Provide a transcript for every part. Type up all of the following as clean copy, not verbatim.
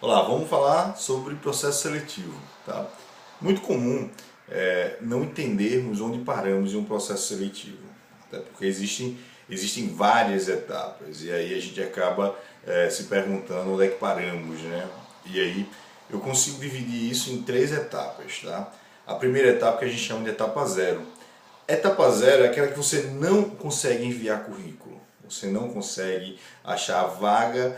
Olá, vamos falar sobre processo seletivo. Tá? Muito comum não entendermos onde paramos em um processo seletivo, até porque existem várias etapas e aí a gente acaba se perguntando onde é que paramos, né? E aí eu consigo dividir isso em três etapas. Tá? A primeira etapa que a gente chama de etapa zero. Etapa zero é aquela que você não consegue enviar currículo, você não consegue achar a vaga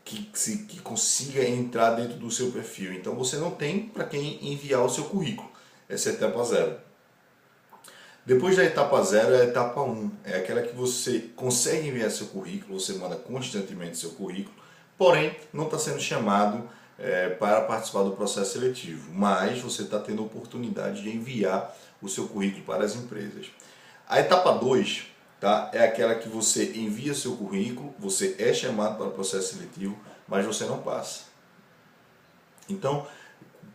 que consiga entrar dentro do seu perfil. Então você não tem para quem enviar o seu currículo. Essa é a etapa zero. Depois da etapa zero é a etapa 1, é aquela que você consegue enviar seu currículo, você manda constantemente seu currículo, porém não está sendo chamado para participar do processo seletivo, mas você está tendo a oportunidade de enviar o seu currículo para as empresas. A etapa 2, tá, é aquela que você envia seu currículo, você é chamado para o processo seletivo, mas você não passa. Então,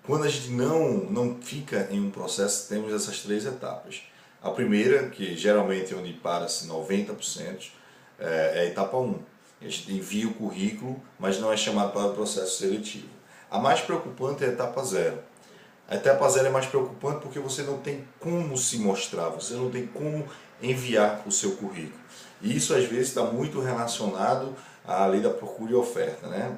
quando a gente não fica em um processo, temos essas três etapas. A primeira, que geralmente é onde para-se 90%, é a etapa 1. A gente envia o currículo, mas não é chamado para o processo seletivo. A mais preocupante é a etapa 0. A etapa 0 é mais preocupante porque você não tem como se mostrar, você não tem como enviar o seu currículo. E isso às vezes está muito relacionado à lei da procura e oferta, né?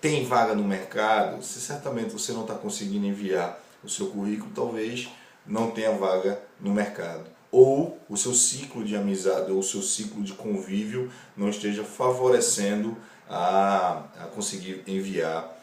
Tem vaga no mercado, se certamente você não está conseguindo enviar o seu currículo, talvez não tenha vaga no mercado. Ou o seu ciclo de amizade ou o seu ciclo de convívio não esteja favorecendo a conseguir enviar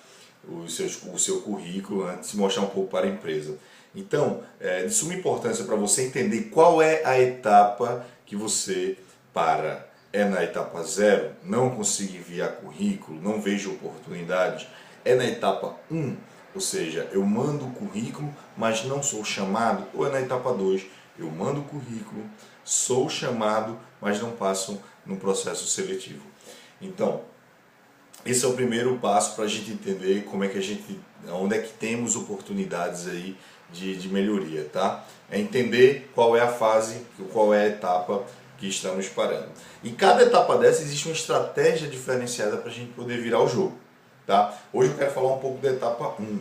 o seu currículo antes de se mostrar um pouco para a empresa. Então, é de suma importância para você entender qual é a etapa que você para. É na etapa 0, não consigo enviar currículo, não vejo oportunidades. É na etapa 1, ou seja, eu mando o currículo, mas não sou chamado. Ou é na etapa 2, eu mando o currículo, sou chamado, mas não passo no processo seletivo. Então, esse é o primeiro passo para a gente entender como é que onde é que temos oportunidades aí de melhoria, tá? É entender qual é a fase, qual é a etapa que estamos parando. Em cada etapa dessa existe uma estratégia diferenciada para a gente poder virar o jogo, tá? Hoje eu quero falar um pouco da etapa 1.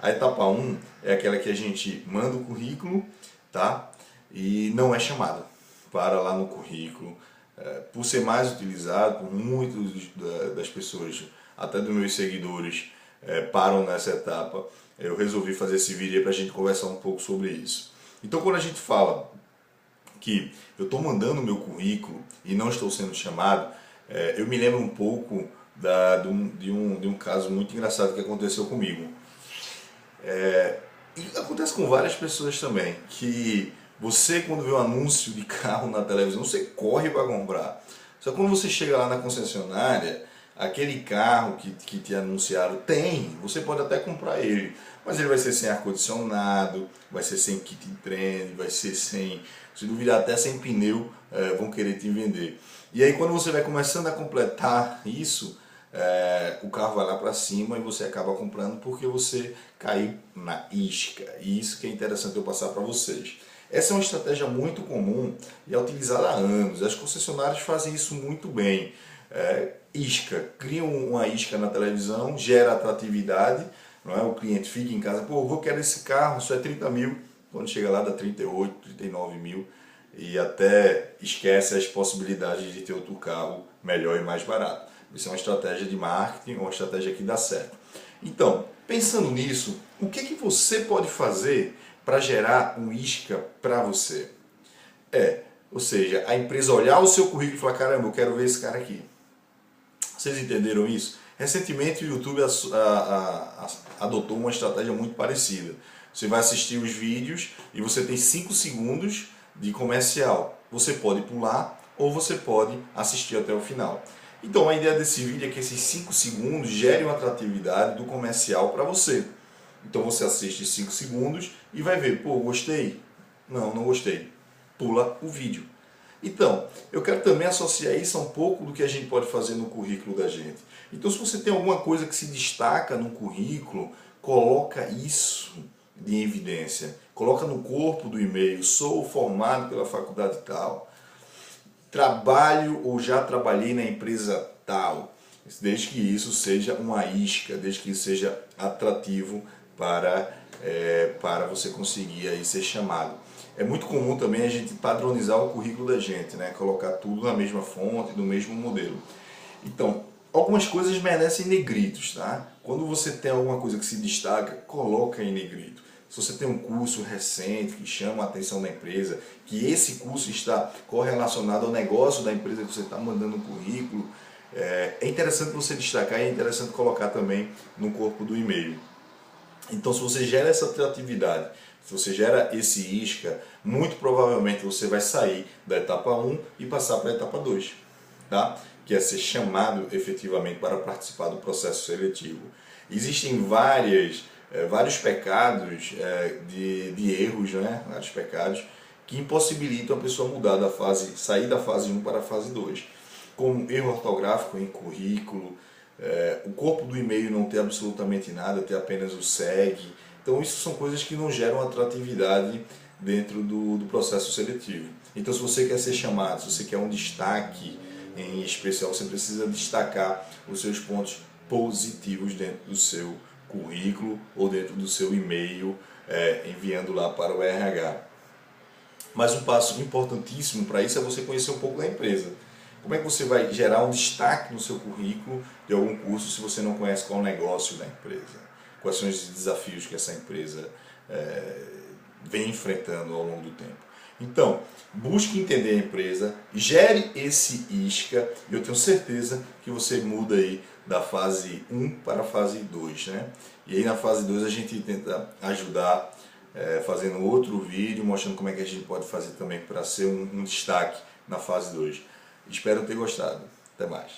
A etapa 1 é aquela que a gente manda o currículo, tá? E não é chamado para lá no currículo. Por ser mais utilizado por muitas das pessoas, até dos meus seguidores, param nessa etapa, eu resolvi fazer esse vídeo para a gente conversar um pouco sobre isso. Então, quando a gente fala que eu estou mandando o meu currículo e não estou sendo chamado, eu me lembro um pouco de um caso muito engraçado que aconteceu comigo. E acontece com várias pessoas também, que você, quando vê um anúncio de carro na televisão, você corre para comprar. Só que quando você chega lá na concessionária, aquele carro que te anunciaram tem, você pode até comprar ele, mas ele vai ser sem ar-condicionado, vai ser sem kit trem, vai ser sem, se duvidar até sem pneu, vão querer te vender. E aí quando você vai começando a completar isso, o carro vai lá para cima e você acaba comprando porque você caiu na isca. E isso que é interessante eu passar para vocês. Essa é uma estratégia muito comum e é utilizada há anos. As concessionárias fazem isso muito bem. Isca, criam uma isca na televisão, gera atratividade, não é? O cliente fica em casa, pô, eu quero esse carro, só é 30 mil, quando chega lá dá 38, 39 mil e até esquece as possibilidades de ter outro carro melhor e mais barato. Isso é uma estratégia de marketing, uma estratégia que dá certo. Então, pensando nisso, o que você pode fazer para gerar um isca para você? Ou seja, a empresa olhar o seu currículo e falar, caramba, eu quero ver esse cara aqui. Vocês entenderam isso? Recentemente o YouTube adotou uma estratégia muito parecida. Você vai assistir os vídeos e você tem 5 segundos de comercial. Você pode pular ou você pode assistir até o final. Então a ideia desse vídeo é que esses 5 segundos gerem uma atratividade do comercial para você. Então você assiste 5 segundos e vai ver, pô, gostei? Não, não gostei. Pula o vídeo. Então, eu quero também associar isso a um pouco do que a gente pode fazer no currículo da gente. Então, se você tem alguma coisa que se destaca no currículo, coloca isso em evidência. Coloca no corpo do e-mail, sou formado pela faculdade tal, trabalho ou já trabalhei na empresa tal, desde que isso seja uma isca, desde que isso seja atrativo para você conseguir aí ser chamado. É muito comum também a gente padronizar o currículo da gente, né? Colocar tudo na mesma fonte, no mesmo modelo. Então, algumas coisas merecem negritos, tá? Quando você tem alguma coisa que se destaca, coloca em negrito. Se você tem um curso recente que chama a atenção da empresa, que esse curso está correlacionado ao negócio da empresa que você está mandando um currículo, é interessante você destacar e é interessante colocar também no corpo do e-mail. Então, se você gera essa atratividade, se você gera esse isca, muito provavelmente você vai sair da etapa 1 e passar para a etapa 2, tá? Que é ser chamado efetivamente para participar do processo seletivo. Existem vários pecados de erros, né? Vários pecados que impossibilitam a pessoa mudar sair da fase 1 para a fase 2, como erro ortográfico em currículo, o corpo do e-mail não ter absolutamente nada, ter apenas o segue. Então isso são coisas que não geram atratividade dentro do processo seletivo. Então se você quer ser chamado, se você quer um destaque em especial, você precisa destacar os seus pontos positivos dentro do seu currículo ou dentro do seu e-mail, enviando lá para o RH. Mas um passo importantíssimo para isso é você conhecer um pouco da empresa. Como é que você vai gerar um destaque no seu currículo de algum curso se você não conhece qual é o negócio da empresa? Quais são os desafios que essa empresa vem enfrentando ao longo do tempo? Então, busque entender a empresa, gere esse isca e eu tenho certeza que você muda aí da fase 1 para a fase 2, né? E aí na fase 2 a gente tenta ajudar fazendo outro vídeo, mostrando como é que a gente pode fazer também para ser um destaque na fase 2. Espero ter gostado. Até mais.